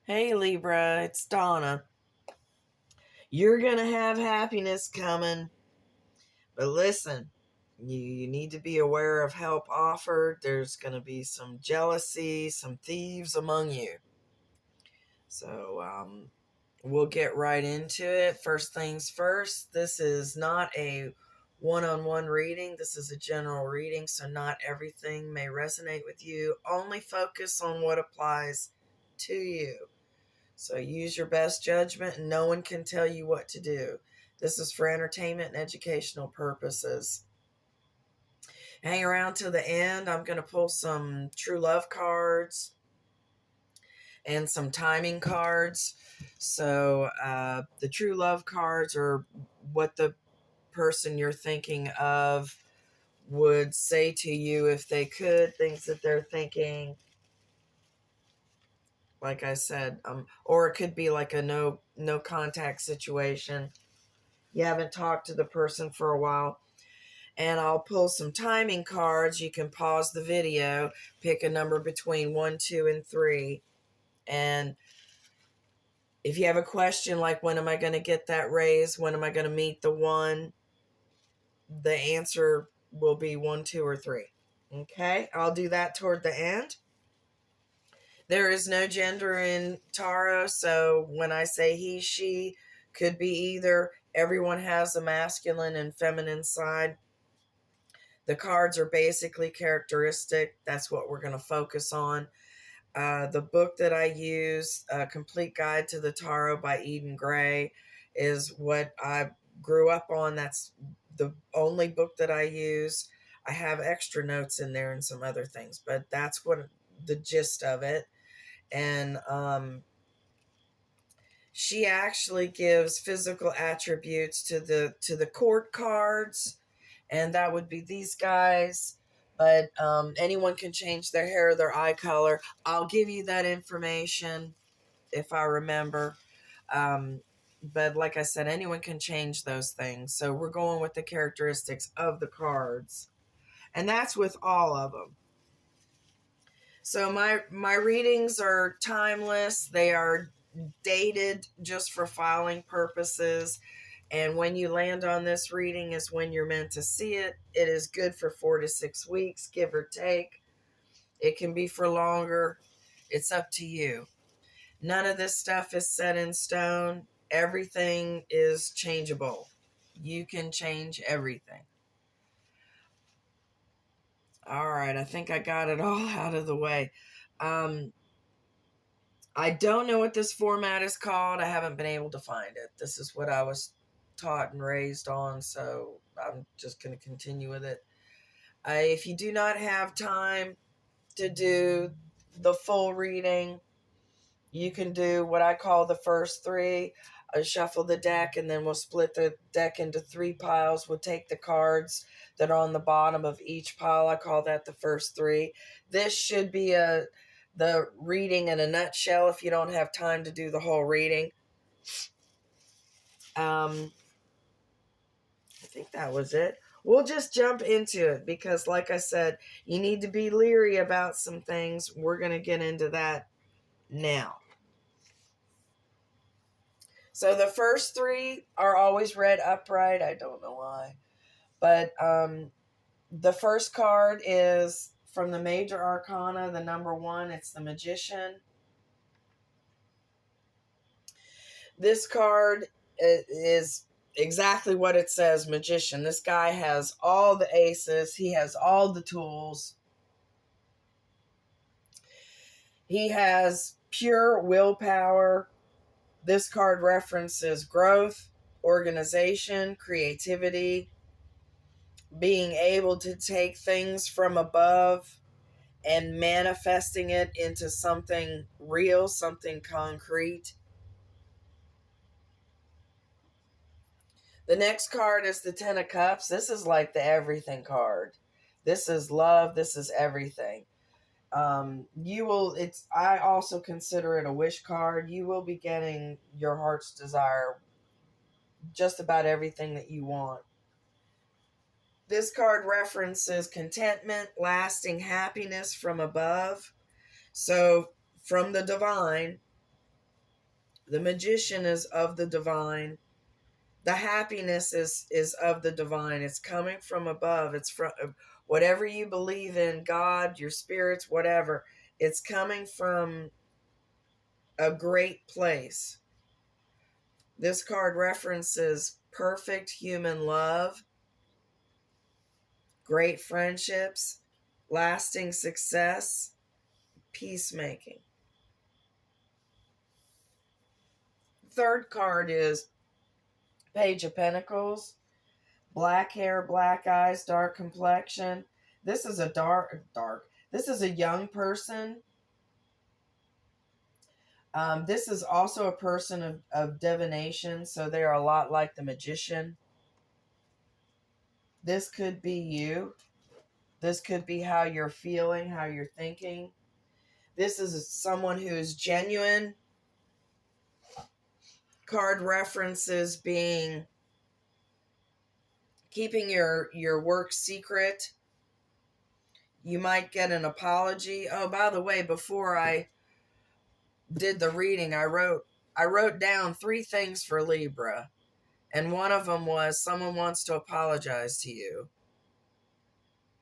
Hey Libra, it's Donna. You're going to have happiness coming. But listen, you need to be aware of help offered. There's going to be some jealousy, some thieves among you. So we'll get right into it. First things first, this is not a one-on-one reading. This is a general reading, so not everything may resonate with you. Only focus on what applies to you. So use your best judgment, and no one can tell you what to do. This is for entertainment and educational purposes. Hang around to the end. I'm going to pull some true love cards and some timing cards. So the true love cards are what the person you're thinking of would say to you if they could, things that they're thinking. Like I said, or it could be like a no contact situation. You haven't talked to the person for a while. And I'll pull some timing cards. You can pause the video, pick a number between 1, 2, and 3. And if you have a question like, when am I going to get that raise? When am I going to meet the one? The answer will be 1, 2, or 3. Okay, I'll do that toward the end. There is no gender in tarot, so when I say he, she, could be either. Everyone has a masculine and feminine side. The cards are basically characteristic. That's what we're going to focus on. The book that I use, Complete Guide to the Tarot by Eden Gray, is what I grew up on. That's the only book that I use. I have extra notes in there and some other things, but that's what the gist of it. And she actually gives physical attributes to the court cards, and that would be these guys. But anyone can change their hair, their eye color. I'll give you that information if I remember. But like I said, anyone can change those things. So we're going with the characteristics of the cards, and that's with all of them. So my readings are timeless. They are dated just for filing purposes. And when you land on this reading is when you're meant to see it. It is good for 4 to 6 weeks, give or take. It can be for longer. It's up to you. None of this stuff is set in stone. Everything is changeable. You can change everything. All right, I think I got it all out of the way. I don't know what this format is called. I haven't been able to find it. This is what I was taught and raised on, so I'm just going to continue with it. If you do not have time to do the full reading, you can do what I call the first 3. Shuffle the deck, and then we'll split the deck into 3 piles. We'll take the cards that are on the bottom of each pile. I call that the first 3. This should be the reading in a nutshell if you don't have time to do the whole reading. I think that was it. We'll just jump into it because, like I said, you need to be leery about some things. We're going to get into that now. So the first 3 are always read upright. I don't know why. But the first card is from the Major Arcana, the number 1. It's the Magician. This card is exactly what it says, Magician. This guy has all the aces. He has all the tools. He has pure willpower. This card references growth, organization, creativity, being able to take things from above and manifesting it into something real, something concrete. The next card is the 10 of Cups. This is like the everything card. This is love. This is everything. I also consider it a wish card. You will be getting your heart's desire, just about everything that you want. This card references contentment, lasting happiness from above. So from the divine, The Magician is of the divine. The happiness is of the divine. It's coming from above. It's from whatever you believe in, God, your spirits, whatever. It's coming from a great place. This card references perfect human love, great friendships, lasting success, peacemaking. Third card is Page of Pentacles. Black hair, black eyes, dark complexion. This is a dark. This is a young person. This is also a person of divination, so they are a lot like the Magician. This could be you. This could be how you're feeling, how you're thinking. This is someone who is genuine. Card references being keeping your work secret. You might get an apology. Oh, by the way, before I did the reading, I wrote down 3 things for Libra, and one of them was someone wants to apologize to you,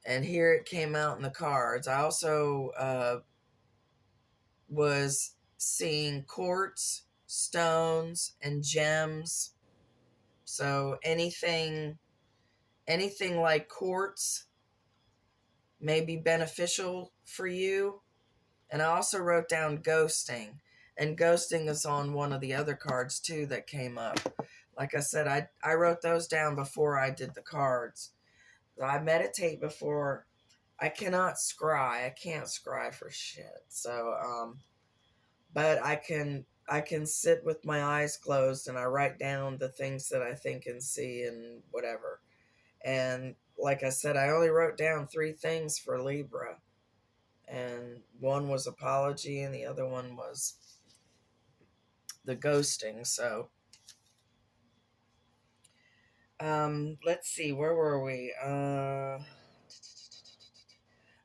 and here it came out in the cards. I also was seeing quartz, stones, and gems. So anything like quartz may be beneficial for you. And I also wrote down ghosting. And ghosting is on one of the other cards too that came up. Like I said, I wrote those down before I did the cards. I meditate before. I cannot scry. I can't scry for shit. So, but I can sit with my eyes closed and I write down the things that I think and see and whatever. And like I said, I only wrote down 3 things for Libra. And one was apology and the other one was the ghosting. So let's see, where were we?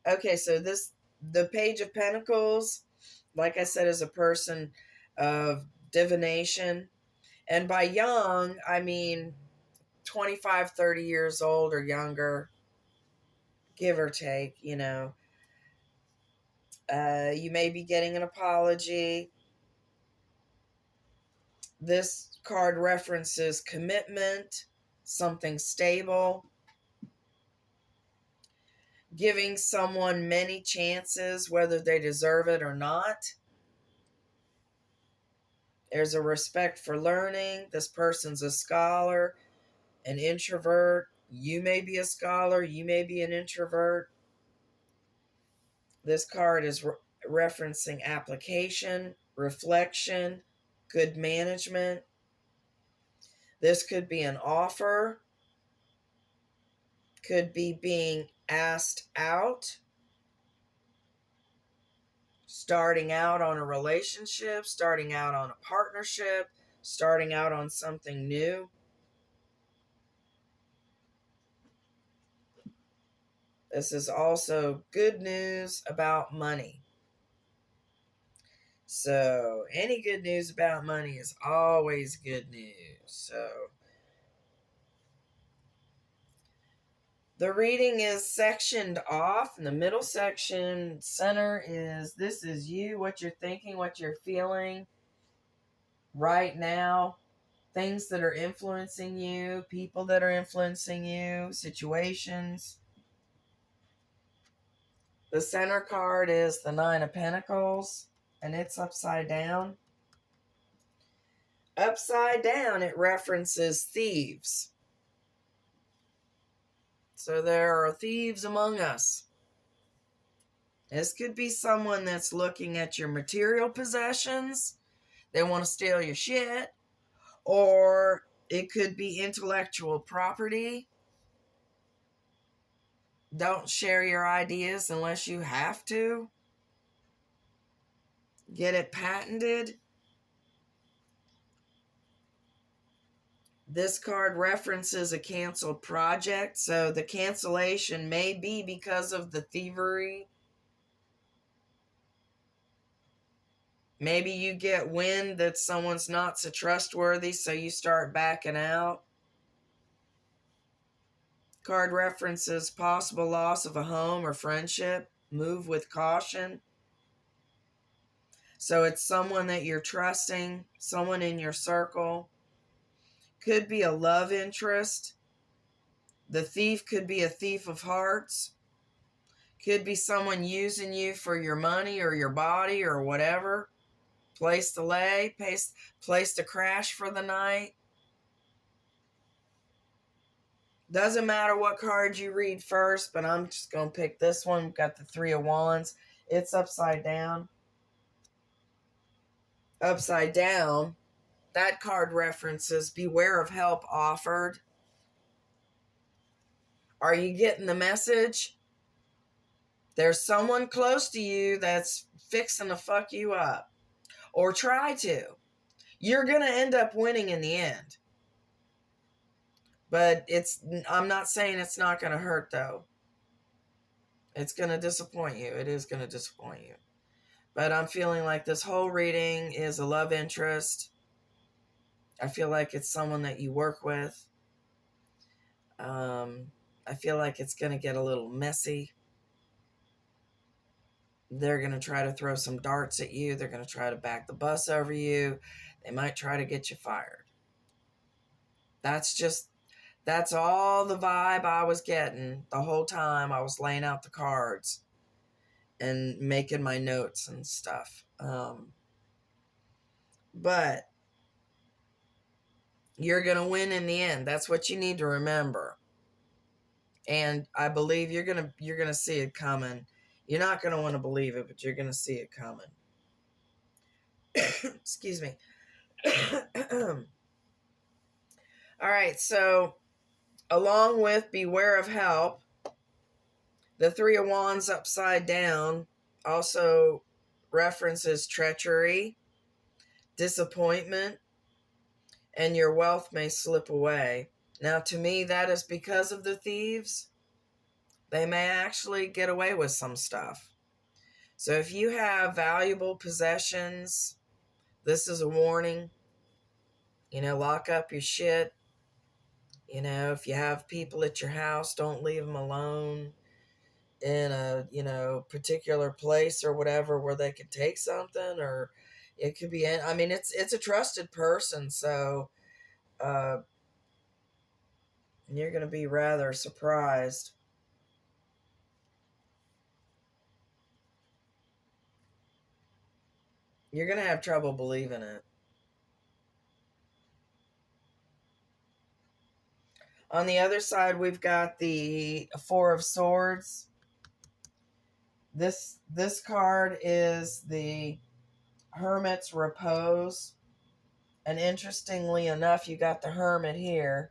Okay, so the Page of Pentacles, like I said, is a person of divination. And by young, I mean 25, 30 years old or younger, give or take, you know. You may be getting an apology. This card references commitment, something stable, giving someone many chances, whether they deserve it or not. There's a respect for learning. This person's a scholar, an introvert. You may be a scholar. You may be an introvert. This card is referencing application, reflection, good management. This could be an offer, could be being asked out, starting out on a relationship, starting out on a partnership, starting out on something new. This is also good news about money. So, any good news about money is always good news. So, the reading is sectioned off. In the middle section, center is this is you, what you're thinking, what you're feeling right now, things that are influencing you, people that are influencing you, situations. The center card is the 9 of Pentacles, and it's upside down. Upside down, it references thieves. So there are thieves among us. This could be someone that's looking at your material possessions. They want to steal your shit. Or it could be intellectual property. Don't share your ideas unless you have to. Get it patented. This card references a canceled project, so the cancellation may be because of the thievery. Maybe you get wind that someone's not so trustworthy, so you start backing out. Card references possible loss of a home or friendship. Move with caution. So it's someone that you're trusting, someone in your circle. Could be a love interest. The thief could be a thief of hearts. Could be someone using you for your money or your body or whatever. Place to lay, place to crash for the night. Doesn't matter what card you read first, but I'm just going to pick this one. We've got the Three of Wands. It's upside down. Upside down, that card references beware of help offered. Are you getting the message? There's someone close to you that's fixing to fuck you up. Or try to. You're going to end up winning in the end. But I'm not saying it's not going to hurt, though. It's going to disappoint you. It is going to disappoint you. But I'm feeling like this whole reading is a love interest. I feel like it's someone that you work with. I feel like it's going to get a little messy. They're going to try to throw some darts at you. They're going to try to back the bus over you. They might try to get you fired. That's all the vibe I was getting the whole time I was laying out the cards and making my notes and stuff. But you're going to win in the end. That's what you need to remember. And I believe you're going to see it coming. You're not going to want to believe it, but you're going to see it coming. Excuse me. All right, so along with beware of help, the Three of Wands upside down also references treachery, disappointment, and your wealth may slip away. Now, to me, that is because of the thieves. They may actually get away with some stuff. So if you have valuable possessions, this is a warning. Lock up your shit. If you have people at your house, don't leave them alone in a, particular place or whatever where they could take something, or it could be, it's a trusted person. So, you're going to be rather surprised. You're going to have trouble believing it. On the other side, we've got the Four of Swords. This card is the Hermit's Repose. And interestingly enough, you got the Hermit here.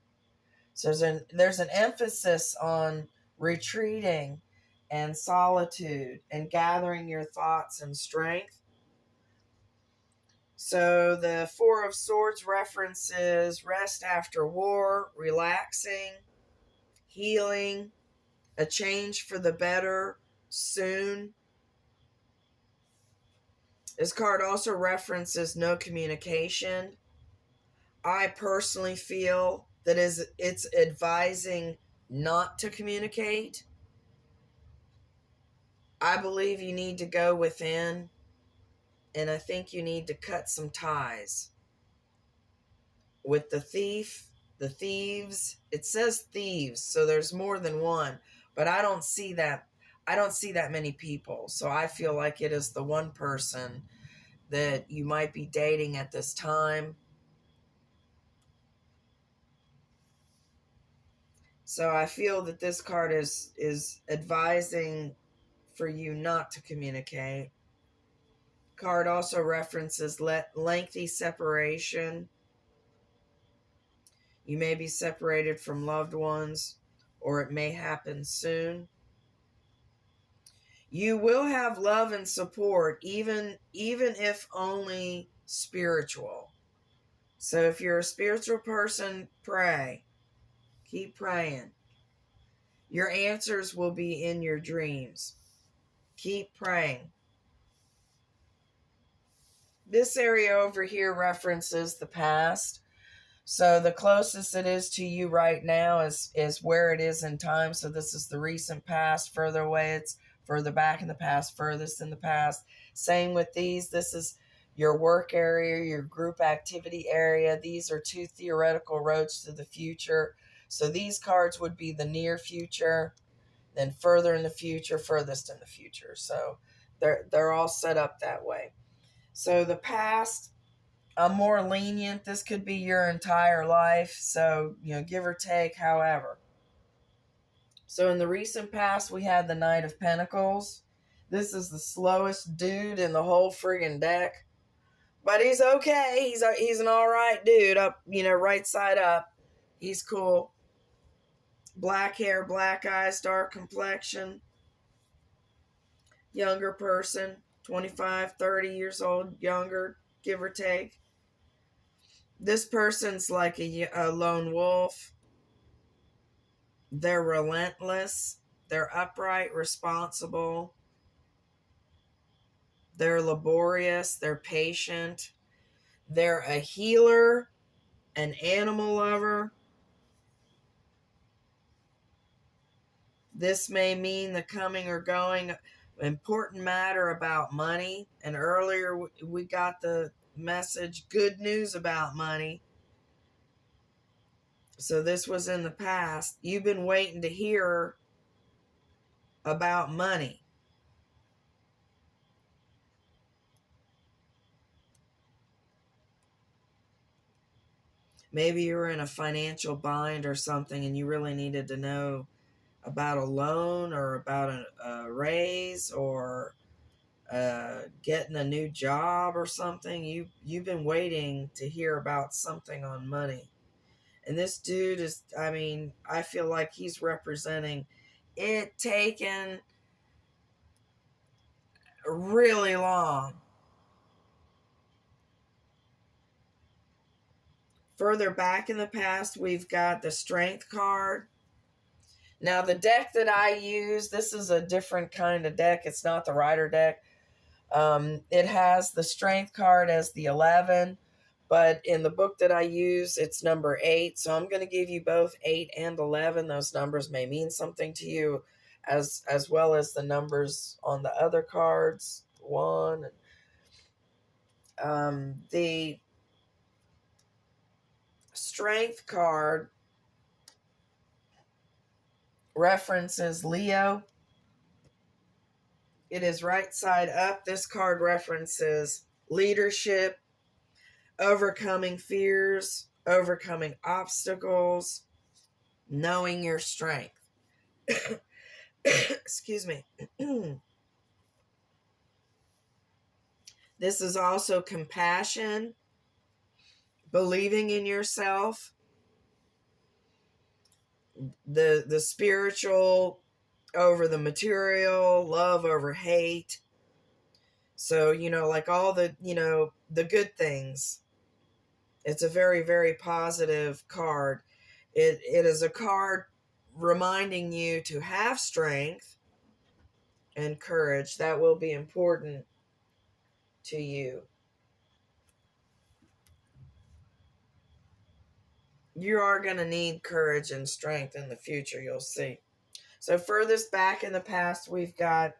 So there's an emphasis on retreating and solitude and gathering your thoughts and strength. So the Four of Swords references rest after war, relaxing, healing, a change for the better soon. This card also references no communication. I personally feel that it's advising not to communicate. I believe you need to go within, and I think you need to cut some ties. With the thief, the thieves, it says thieves, so there's more than one, but I don't see that many people. So I feel like it is the one person that you might be dating at this time. So I feel that this card is advising for you not to communicate. Card also references lengthy separation. You may be separated from loved ones, or it may happen soon. You will have love and support, even if only spiritual. So if you're a spiritual person, pray. Keep praying. Your answers will be in your dreams. Keep praying. This area over here references the past. So the closest it is to you right now is where it is in time. So this is the recent past. Further away, it's further back in the past, furthest in the past. Same with these. This is your work area, your group activity area. These are two theoretical roads to the future. So these cards would be the near future, then further in the future, furthest in the future. So they're all set up that way. So the past, I'm more lenient. This could be your entire life. So, give or take, however. So in the recent past, we had the Knight of Pentacles. This is the slowest dude in the whole friggin' deck. But he's okay. He's an all right dude. Up, right side up. He's cool. Black hair, black eyes, dark complexion. Younger person, 25, 30 years old, younger, give or take. This person's like a lone wolf. They're relentless. They're upright, responsible. They're laborious. They're patient. They're a healer, an animal lover. This may mean the coming or going important matter about money. And earlier we got the message, good news about money. So this was in the past. You've been waiting to hear about money. Maybe you were in a financial bind or something and you really needed to know about a loan or about a raise or getting a new job or something. You've been waiting to hear about something on money. And this dude is, I feel like he's representing it taking really long. Further back in the past, we've got the Strength card. Now, the deck that I use, this is a different kind of deck. It's not the Rider deck. It has the Strength card as the 11, but in the book that I use, it's number 8. So I'm going to give you both 8 and 11. Those numbers may mean something to you, as well as the numbers on the other cards. 1. The Strength card references Leo. It is right side up. This card references leadership, overcoming fears, overcoming obstacles, knowing your strength. Excuse me. This is also compassion, believing in yourself, the spiritual over the material, love over hate. So, like all the, the good things. It's a very, very positive card. It is a card reminding you to have strength and courage. That will be important to you. You are going to need courage and strength in the future, you'll see. So furthest back in the past, we've got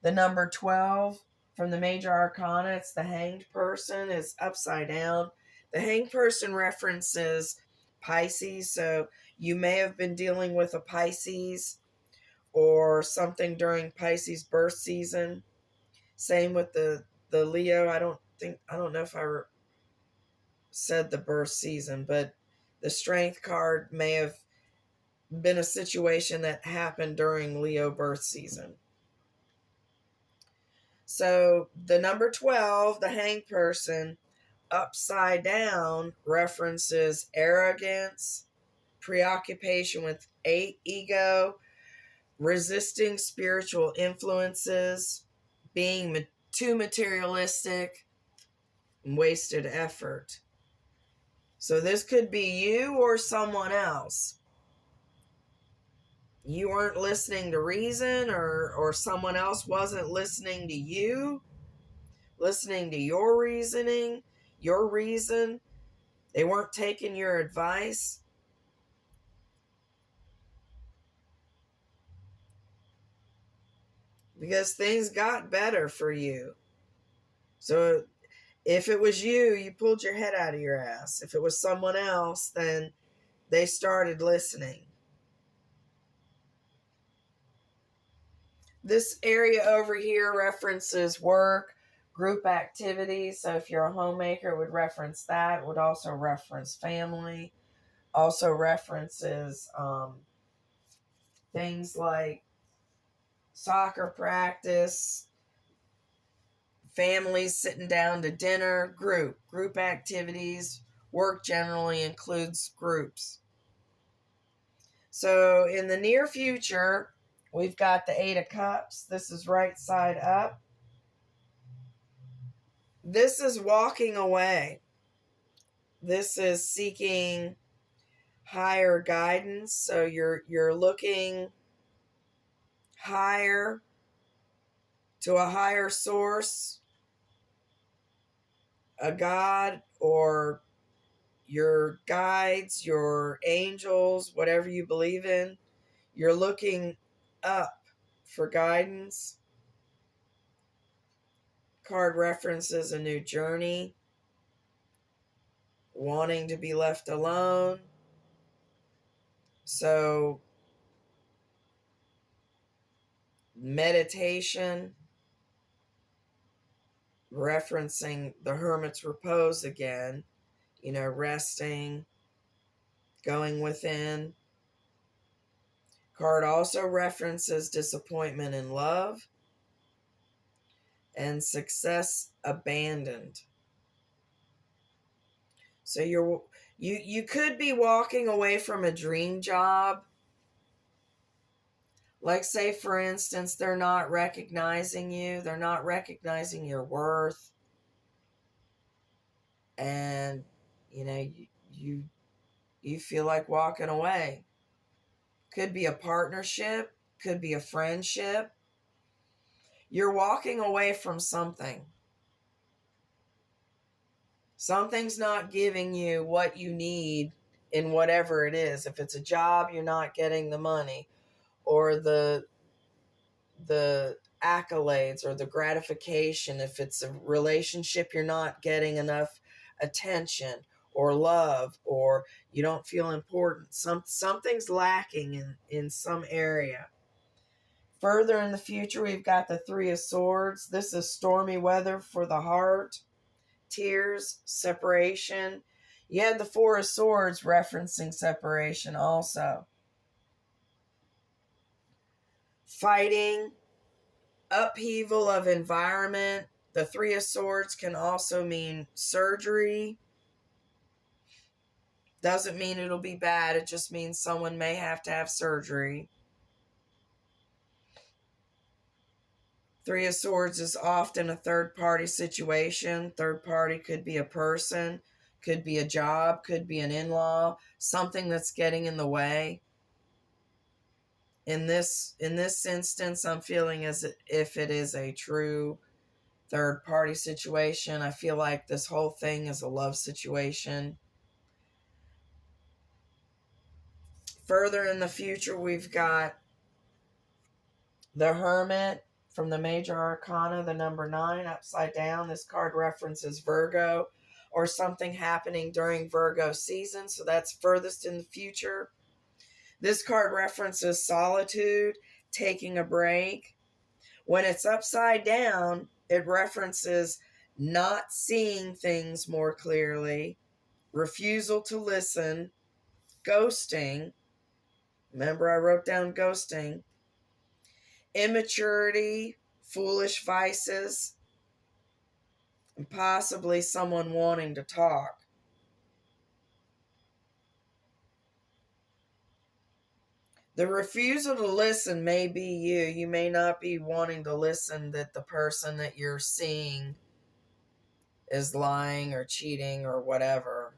the number 12 from the Major Arcana. It's the Hanged Person. It's upside down. The Hanged Person references Pisces. So you may have been dealing with a Pisces or something during Pisces birth season. Same with the Leo. I don't know if I said the birth season, but the Strength card may have been a situation that happened during Leo birth season. So the number 12, the Hanged Person, upside down references arrogance, preoccupation with ego, resisting spiritual influences, being too materialistic, and wasted effort. So this could be you or someone else. You weren't listening to reason, or someone else wasn't listening to you. listening to your reasoning, your reason. They weren't taking your advice. Because things got better for you. So if it was you, you pulled your head out of your ass. If it was someone else, then they started listening. This area over here references work, group activities. So if you're a homemaker, it would reference that. It would also reference family. Also references things like soccer practice, families sitting down to dinner, group activities. Work generally includes groups. So in the near future, we've got the Eight of Cups. This is right side up. This is walking away. This is seeking higher guidance. So you're looking higher, to a higher source, a God, or your guides, your angels, whatever you believe in. You're looking up for guidance. Card references a new journey, wanting to be left alone. So, meditation, referencing the hermit's repose again, resting, going within. Card also references disappointment in love and success abandoned. So you could be walking away from a dream job. Like, say, for instance, they're not recognizing you. They're not recognizing your worth. And, you feel like walking away. Could be a partnership. Could be a friendship. You're walking away from something. Something's not giving you what you need in whatever it is. If it's a job, you're not getting the money or the accolades or the gratification. If it's a relationship, you're not getting enough attention or love, or you don't feel important. Something's lacking in some area. Further in the future, we've got the Three of Swords. This is stormy weather for the heart, tears, separation. You had the Four of Swords referencing separation also. Fighting, upheaval of environment. The Three of Swords can also mean surgery. Doesn't mean it'll be bad. It just means someone may have to have surgery. Three of Swords is often a third-party situation. Third party could be a person, could be a job, could be an in-law, something that's getting in the way. In this instance, I'm feeling as if it is a true third-party situation. I feel like this whole thing is a love situation. Further in the future, we've got the Hermit from the Major Arcana, the number 9, upside down. This card references Virgo or something happening during Virgo season, so that's furthest in the future. This card references solitude, taking a break. When it's upside down, it references not seeing things more clearly, refusal to listen, ghosting. Remember, I wrote down ghosting. Immaturity, foolish vices, and possibly someone wanting to talk. The refusal to listen may be you. You may not be wanting to listen that the person that you're seeing is lying or cheating or whatever,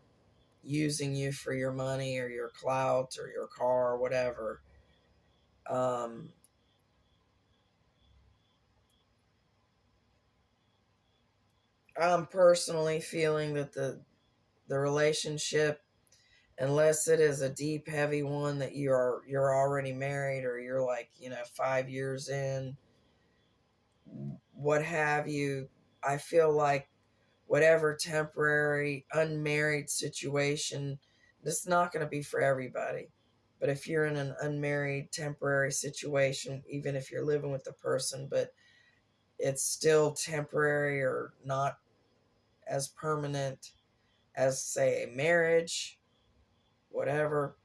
using you for your money or your clout or your car or whatever. I'm personally feeling that the relationship, unless it is a deep, heavy one that you're already married, or you're like, 5 years in, what have you, I feel like whatever temporary unmarried situation, this is not going to be for everybody. But if you're in an unmarried temporary situation, even if you're living with the person, but it's still temporary or not as permanent as, say, a marriage, whatever,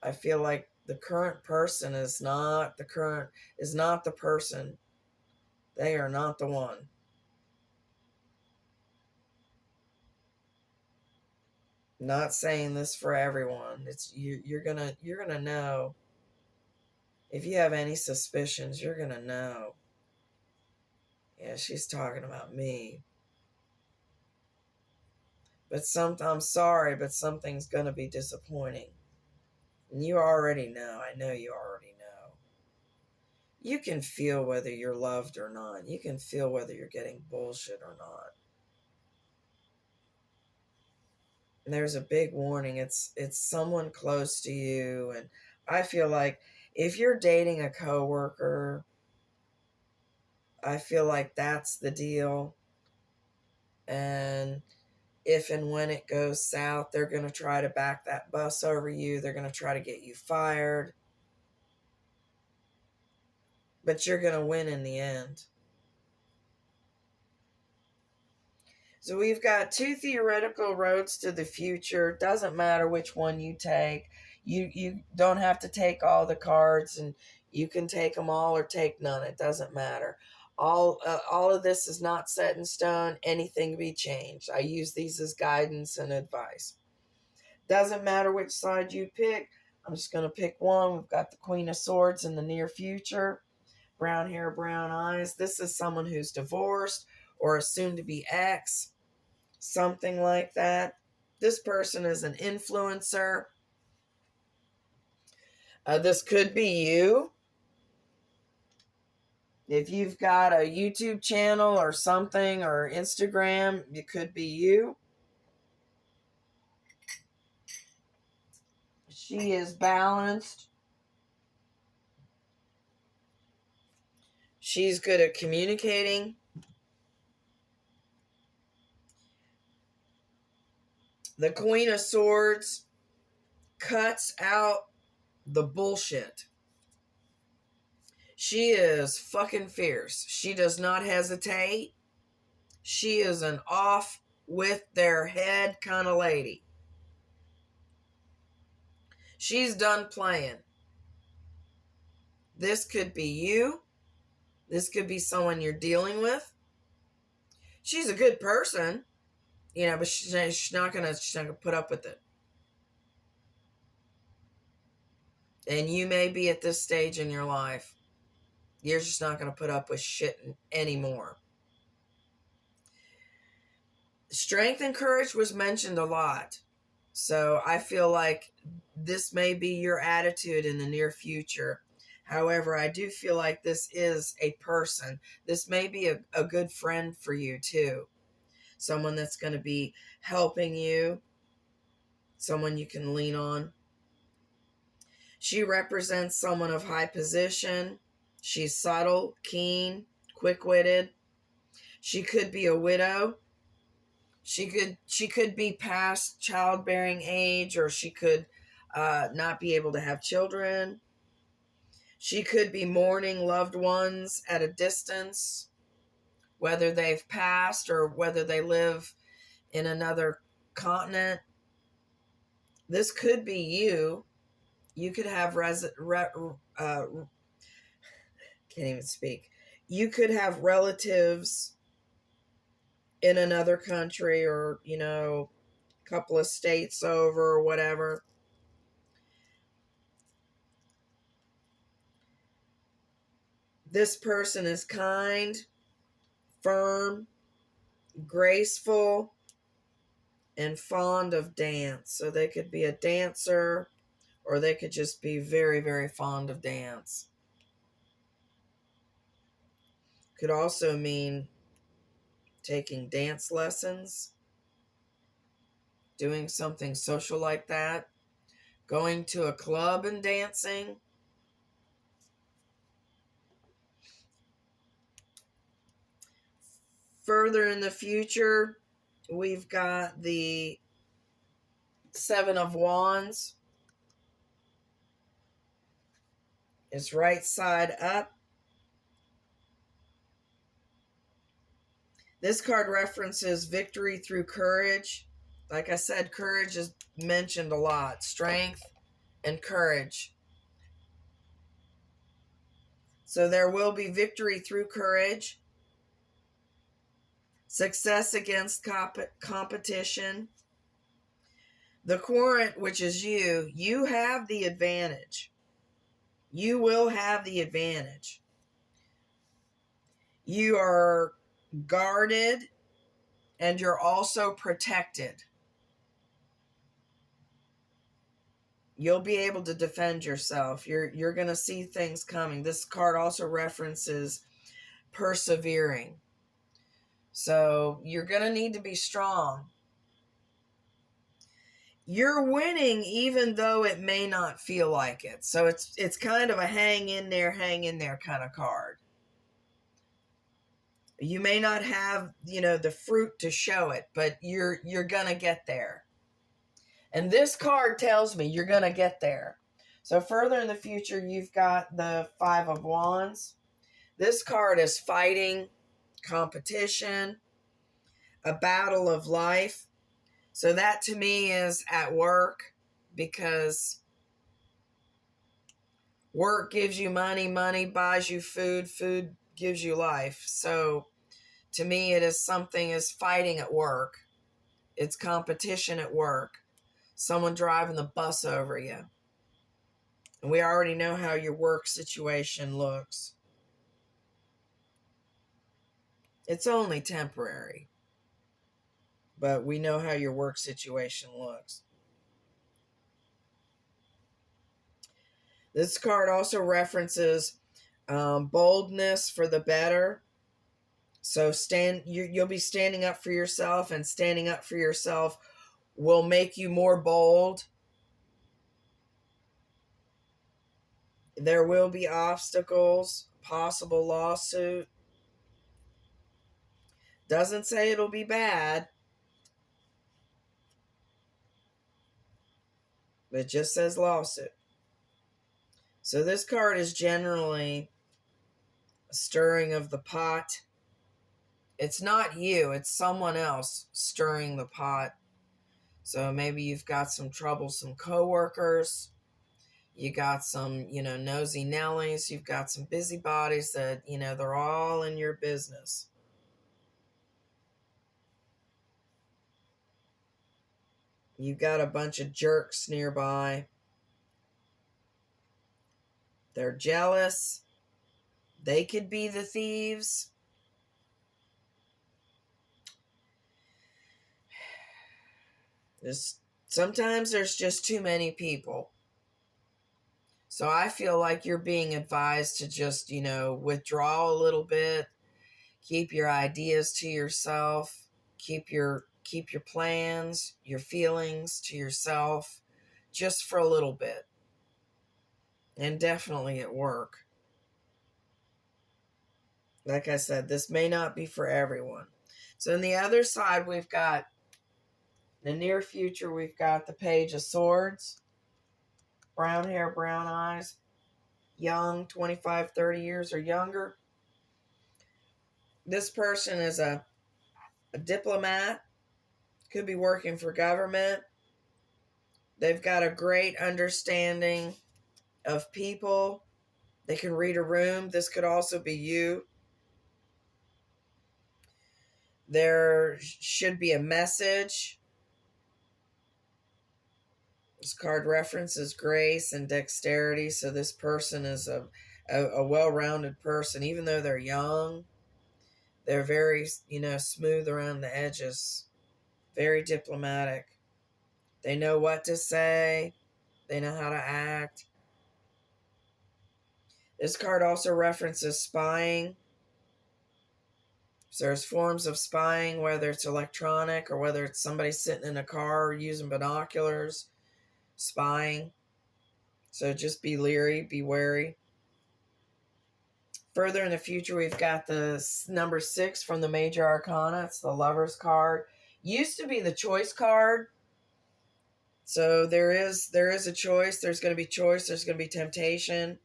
I feel like the current person is not the person. They are not the one. Not saying this for everyone. It's you're gonna know. If you have any suspicions, you're gonna know. Yeah, she's talking about me. But I'm sorry, but something's gonna be disappointing. And you already know. I know you already know. You can feel whether you're loved or not. You can feel whether you're getting bullshit or not. And there's a big warning. It's someone close to you, and I feel like if you're dating a coworker, I feel like that's the deal. And if and when it goes south, they're going to try to back that bus over you. They're going to try to get you fired. But you're going to win in the end. So we've got two theoretical roads to the future. Doesn't matter which one you take. You don't have to take all the cards, and you can take them all or take none. It doesn't matter. All of this is not set in stone. Anything can be changed. I use these as guidance and advice. Doesn't matter which side you pick. I'm just going to pick one. We've got the Queen of Swords in the near future. Brown hair, brown eyes. This is someone who's divorced or a soon-to-be ex. Something like that. This person is an influencer. This could be you. If you've got a YouTube channel or something, or Instagram, it could be you. She is balanced. She's good at communicating. The Queen of Swords cuts out the bullshit. She is fucking fierce. She does not hesitate. She is an off with their head kind of lady. She's done playing. This could be you. This could be someone you're dealing with. She's a good person, but she's not gonna put up with it. And you may be at this stage in your life. You're just not gonna put up with shit anymore. Strength and courage was mentioned a lot. So I feel like this may be your attitude in the near future. However, I do feel like this is a person. This may be a good friend for you too. Someone that's going to be helping you. Someone you can lean on. She represents someone of high position. She's subtle, keen, quick-witted. She could be a widow. She could be past childbearing age, or she could not be able to have children. She could be mourning loved ones at a distance, whether they've passed or whether they live in another continent. This could be you. You could have can't even speak. You could have relatives in another country, or a couple of states over, or whatever. This person is kind, firm, graceful, and fond of dance. So they could be a dancer, or they could just be very, very fond of dance. Could also mean taking dance lessons, doing something social like that, going to a club and dancing. Further in the future, we've got the Seven of Wands. It's right side up. This card references victory through courage. Like I said, courage is mentioned a lot. Strength and courage. So there will be victory through courage. Success against competition. The Querent, which is you have the advantage. You will have the advantage. You are guarded and you're also protected. You'll be able to defend yourself. You're going to see things coming. This card also references persevering. So you're going to need to be strong. You're winning even though it may not feel like it. So it's kind of a hang in there kind of card. You may not have, the fruit to show it, but you're going to get there. And this card tells me you're going to get there. So further in the future, you've got the Five of Wands. This card is fighting, competition, a battle of life. So that to me is at work, because work gives you money, money buys you food, food gives you life. So to me, it is something is fighting at work. It's competition at work. Someone driving the bus over you. And we already know how your work situation looks. It's only temporary, but we know how your work situation looks. This card also references boldness for the better. So you'll be standing up for yourself, and standing up for yourself will make you more bold. There will be obstacles, possible lawsuit. Doesn't say it'll be bad. It just says lawsuit. So this card is generally a stirring of the pot. It's not you, it's someone else stirring the pot. So maybe you've got some troublesome coworkers. You got some, nosy Nellies. You've got some busybodies that, they're all in your business. You've got a bunch of jerks nearby. They're jealous. They could be the thieves. Sometimes there's just too many people. So I feel like you're being advised to just, withdraw a little bit. Keep your ideas to yourself. Keep your plans, your feelings to yourself, just for a little bit. And definitely at work. Like I said, this may not be for everyone. So on the other side, we've got, in the near future, we've got the Page of Swords. Brown hair, brown eyes. Young, 25, 30 years or younger. This person is a diplomat. Could be working for government. They've got a great understanding of people. They can read a room. This could also be you. There should be a message. This card references grace and dexterity. So this person is a well-rounded person. Even though they're young, they're very, smooth around the edges. Very diplomatic. They know what to say. They know how to act. This card also references spying. So there's forms of spying, whether it's electronic or whether it's somebody sitting in a car using binoculars, spying. So just be leery, be wary. Further in the future, we've got the number 6 from the Major Arcana. It's the Lover's card. Used to be the Choice card. So there is a choice. There's going to be choice. There's going to be temptation.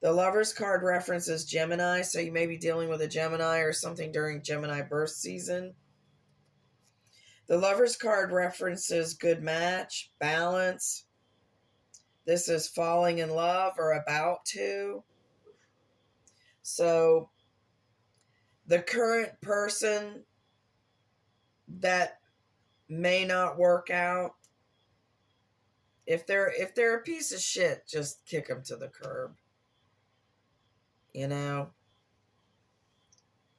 The Lover's card references Gemini, so you may be dealing with a Gemini or something during Gemini birth season. The Lover's card references good match, balance. This is falling in love or about to. So the current person that may not work out, if they're a piece of shit, just kick them to the curb. You know,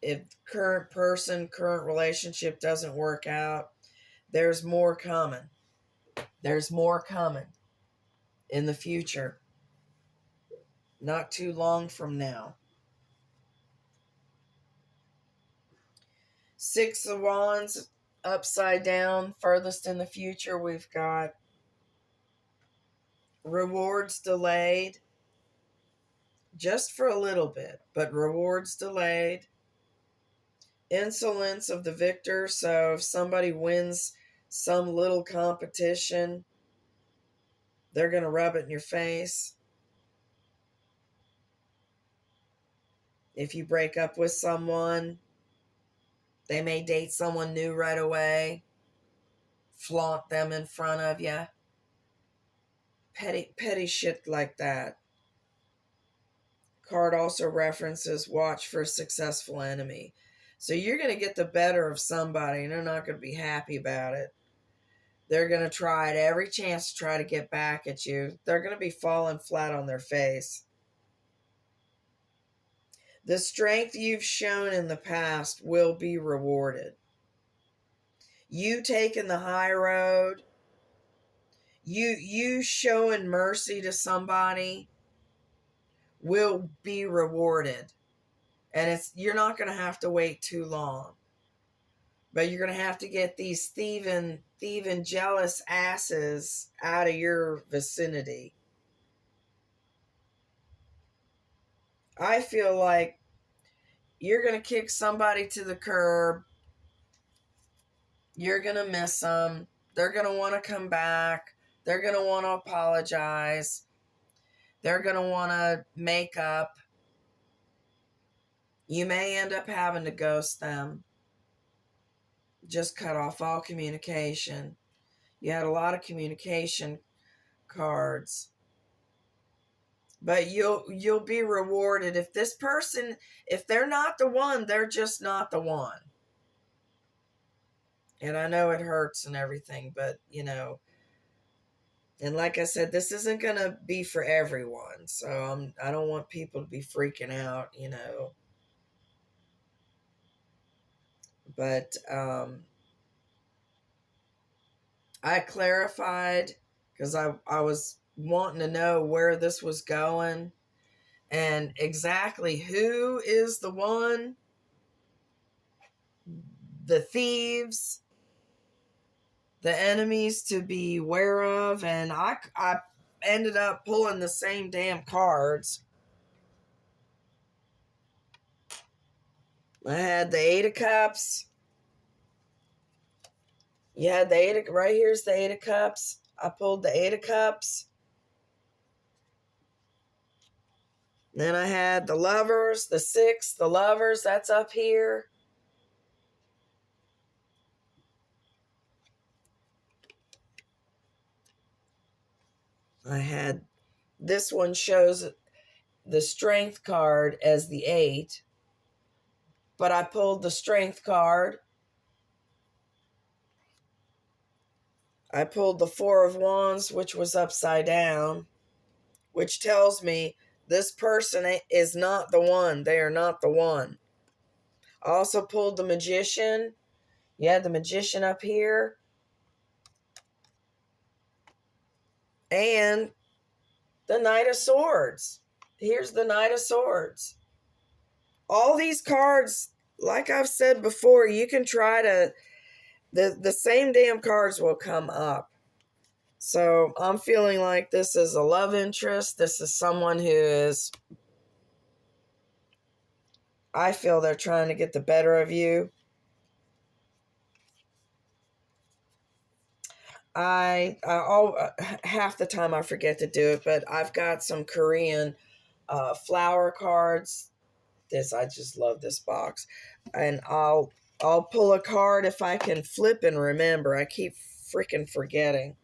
if current person, current relationship doesn't work out, there's more coming. There's more coming in the future. Not too long from now. 6 of Wands upside down, furthest in the future, we've got rewards delayed. Just for a little bit, but rewards delayed. Insolence of the victor. So if somebody wins some little competition, they're going to rub it in your face. If you break up with someone, they may date someone new right away. Flaunt them in front of you. Petty shit like that. Card also references watch for a successful enemy. So you're going to get the better of somebody and they're not going to be happy about it. They're going to try at every chance to try to get back at you. They're going to be falling flat on their face. The strength you've shown in the past will be rewarded. You taking the high road, you showing mercy to somebody will be rewarded. And you're not going to have to wait too long. But you're going to have to get these thieving, jealous asses out of your vicinity. I feel like you're going to kick somebody to the curb. You're going to miss them. They're going to want to come back. They're going to want to apologize. They're going to want to make up. You may end up having to ghost them. Just cut off all communication. You had a lot of communication cards. But you'll be rewarded. If this person, if they're not the one, they're just not the one. And I know it hurts and everything, but, you know, and like I said, this isn't going to be for everyone. So I don't want people to be freaking out, you know. But I clarified because I was wanting to know where this was going and exactly who is the one, the thieves, the enemies to be aware of, and I ended up pulling the same damn cards. I had the 8 of Cups. You had the 8 of, right here's the 8 of Cups. I pulled the 8 of Cups. Then I had the Lovers, the 6, the Lovers, that's up here. I had, this one shows the Strength card as the 8, but I pulled the Strength card. I pulled the 4 of Wands, which was upside down, which tells me this person is not the one. They are not the one. I also pulled the Magician. You had the Magician up here. And the Knight of Swords. Here's the Knight of Swords. All these cards like I've said before, you can try to, the same damn cards will come up. So I'm feeling like this is a love interest. This is someone who is, I feel they're trying to get the better of you. Half the time I forget to do it, but I've got some Korean flower cards. I just love this box, and I'll pull a card if I can flip and remember. I keep freaking forgetting.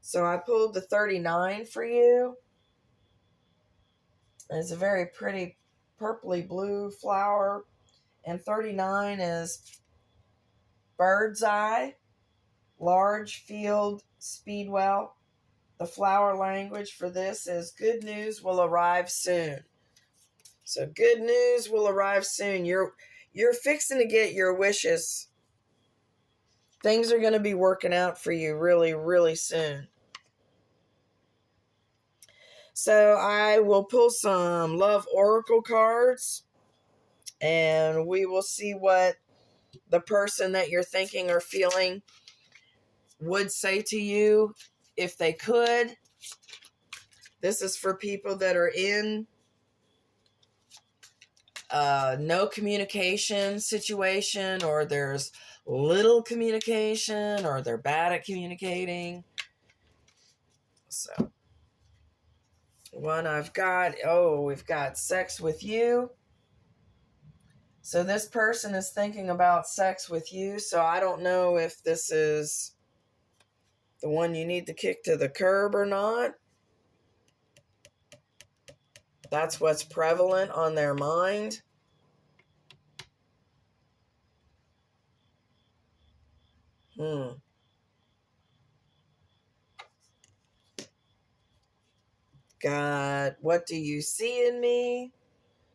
So I pulled the 39 for you. It's a very pretty purpley blue flower, and 39 is bird's eye, large field speedwell. The flower language for this is good news will arrive soon. So good news will arrive soon. You're fixing to get your wishes. Things are going to be working out for you really, really soon. So I will pull some love oracle cards, and we will see what the person that you're thinking or feeling would say to you if they could. This is for people that are in no communication situation, or there's little communication, or they're bad at communicating. So one I've got, we've got sex with you. So this person is thinking about sex with you. So I don't know if this is the one you need to kick to the curb or not. That's what's prevalent on their mind. God, what do you see in me?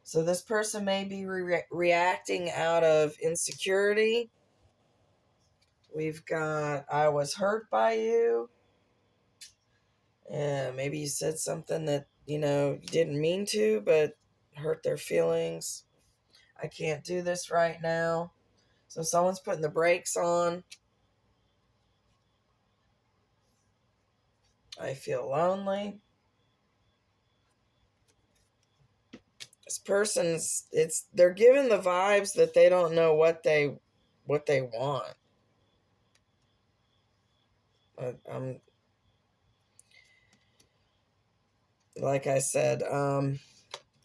So this person may be reacting out of insecurity. We've got, I was hurt by you. Yeah, maybe you said something that, you didn't mean to, but hurt their feelings. I can't do this right now. So someone's putting the brakes on. I feel lonely. This person's, they're giving the vibes that they don't know what they want. I'm like I said,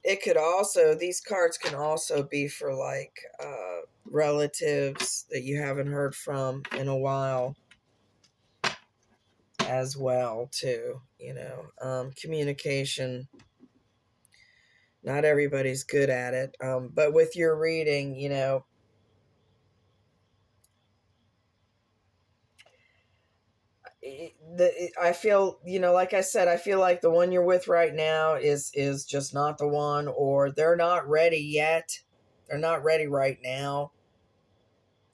it could also, these cards can also be for like relatives that you haven't heard from in a while as well too. Communication, not everybody's good at it, but with your reading, I feel, like I said, I feel like the one you're with right now is just not the one, or they're not ready yet. They're not ready right now.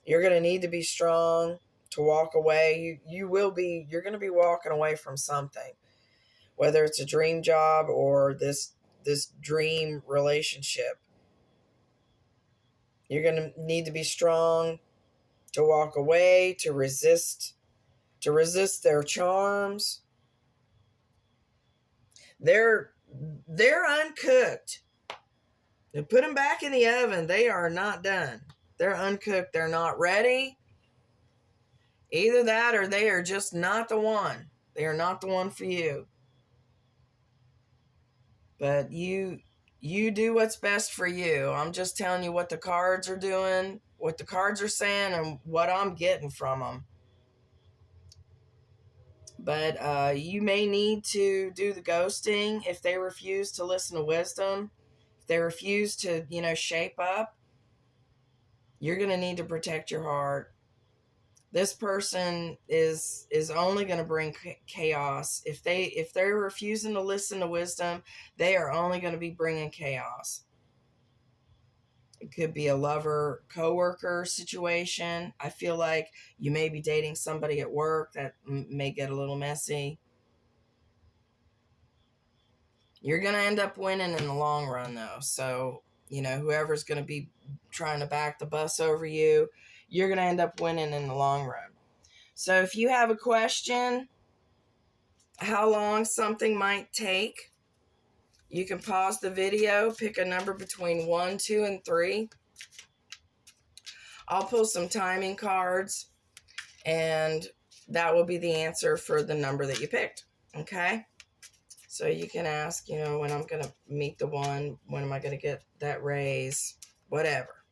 You're going to need to be strong to walk away. You're going to be walking away from something, whether it's a dream job or this dream relationship. You're going to need to be strong to walk away, to resist their charms. They're uncooked. And put them back in the oven. They are not done. They're uncooked. They're not ready. Either that or they are just not the one. They are not the one for you. But you do what's best for you. I'm just telling you what the cards are doing, what the cards are saying, and what I'm getting from them. But you may need to do the ghosting if they refuse to listen to wisdom. If they refuse to, shape up, you're going to need to protect your heart. This person is only going to bring chaos. If they're refusing to listen to wisdom, they are only going to be bringing chaos. It could be a lover coworker situation. I feel like you may be dating somebody at work that may get a little messy. You're going to end up winning in the long run, though. So you know, whoever's going to be trying to back the bus over you, you're going to end up winning in the long run. So if you have a question, how long something might take, you can pause the video, pick a number between 1, 2, and 3. I'll pull some timing cards, and that will be the answer for the number that you picked. Okay? So you can ask, you know, when I'm going to meet the one, when am I going to get that raise, whatever.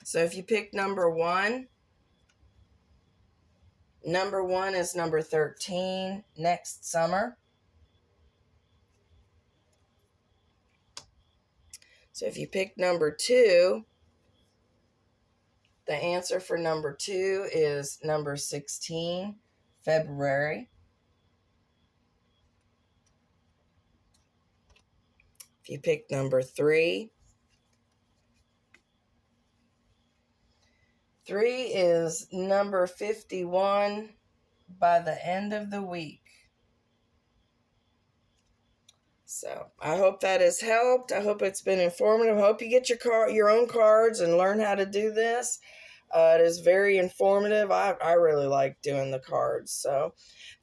So if you pick number 1, number 1 is number 13, next summer. So if you pick number 2, the answer for number 2 is number 16, February. If you pick number 3, 3 is number 51, by the end of the week. So I hope that has helped. I hope it's been informative. I hope you get your own cards and learn how to do this. It is very informative. I really like doing the cards. So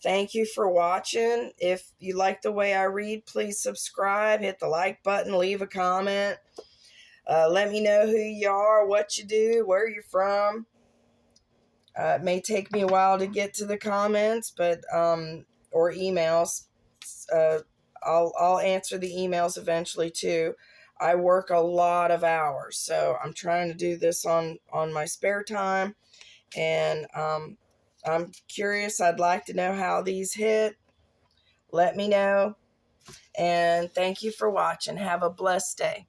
thank you for watching. If you like the way I read, please subscribe, hit the like button, leave a comment. Let me know who you are, what you do, where you're from. It may take me a while to get to the comments, but or emails. I'll answer the emails eventually too. I work a lot of hours, so I'm trying to do this on my spare time, and I'm curious. I'd like to know how these hit. Let me know, and thank you for watching. Have a blessed day.